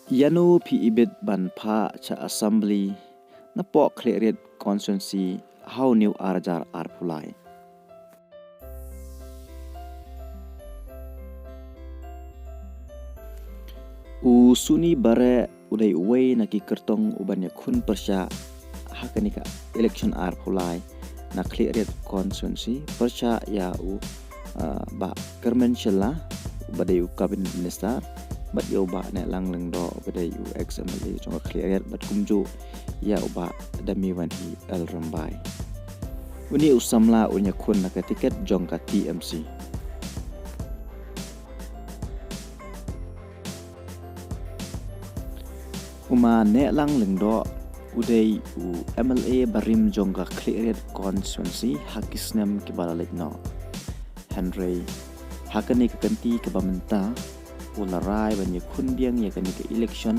Yanu pi ibit ban pha cha assembly na po cleared constituency how new arjar arpulai. Suni bare udai uway naki kertong ubanya kun persya hakanika election arpulai na cleared constituency persya ya ba kermenshela badai cabinet minister bat yo ba ne lang leng do badai XMLA jong cleared bat kumju ya ba dami wan hi al rambai uni usamla unya kun na tiket jong ka TMC uma ne lang leng do udai MLA barim jong ka cleared constituency hakisnem ki balalek no Henry hakani ka kanti ka bamenta ularai banyak kun biang ya kani ke election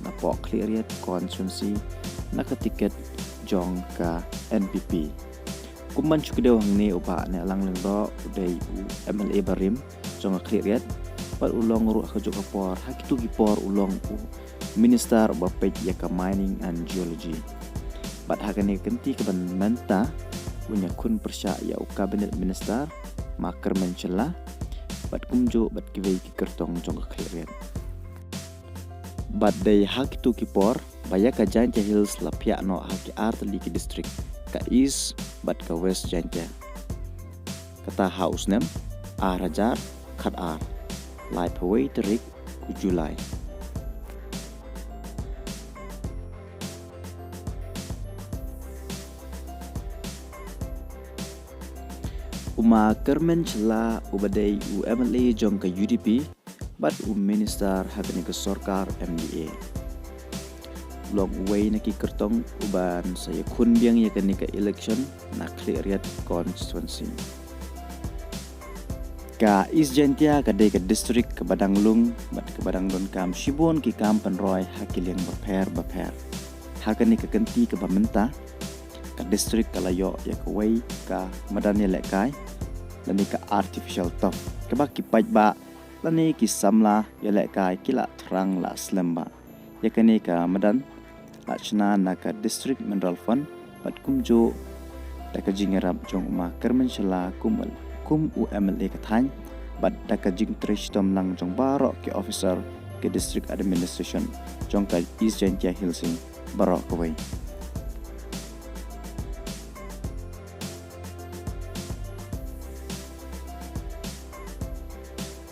na po cleared constituency na ka tiket jong ka NPP kumman chukdew hangni uba ne lang leng do udai MLA barim jong ka cleared par ulong ru ka jok por hakitu gi por ulong minister bapet ya ka mining and geology bat hakani kanti ka bamenta punya kun persya ya cabinet minister makar mencela bat kumjo bat kiwei ki kertong jong ka cleared bat dai hak tu ki por baya ka janja hills la pia no hak art li ki district ka east bat ka west janja kata house nem arajar khat ar lai phawai tarik Julai uma kermen chela ubadai MLA jong ka UDP bat minister hakani ka sarkar MDA long way na ki kertong uban saya kun biang ya kani ka election na cleared constituency ka East Jentia ka dai ka district ka Badanglung bat ka Badanglung kam Shibon ki kam Penroy hakileng baper hakani ka kanti ka bamenta ka district kalayo ya ka way ka madani lekai lani ka artificial top ka ba ki paj ba lani ki samla ya lekai kila thrang la slemba ya kani ka madan la chna na ka district mineral fund bat kumjo ta ka jingerap jong ma kermenshala kum MLA ka thang bat ta ka jing trish tom lang jong baro ki officer ke district administration jong ka East Jentia Hillsing baro ka way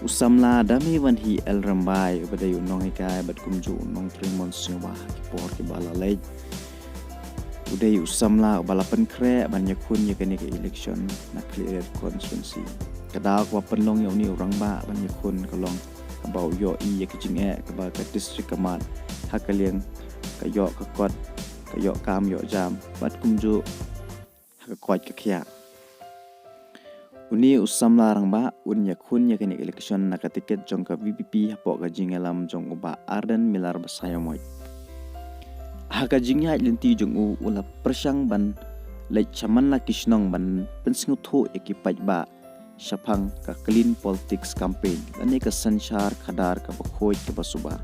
usamla dami wan hi el rambai badai unong hikai bat kumju unong trimon sewa ki por ki balalai udai usamla balapan kre banyak kun ya kani ke election na cleared constituency kada ko penlong yo ni orang ba banyak kun kolong kabau yo i ya kijing ka ba ka district kamat hakaliang ka yo ka kot ka yo kam yo jam bat kumju ka kot ka khia uni usamla rang ba unya kun ya kani election na ka tiket jong ka VPP hapo ka jingalam jong uba Arden Milar Basayamoy haka jingya linti jong ula persang ban lai chaman la kisnong ban pensingu tho ekipaj ba shapang ka clean politics campaign lani ka sanchar khadar ka bakhoi ke basuba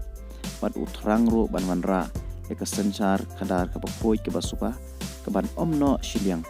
pat uthrang ro ban manra ka sanchar khadar ka bakhoi ke basuba ka ban omno shiliang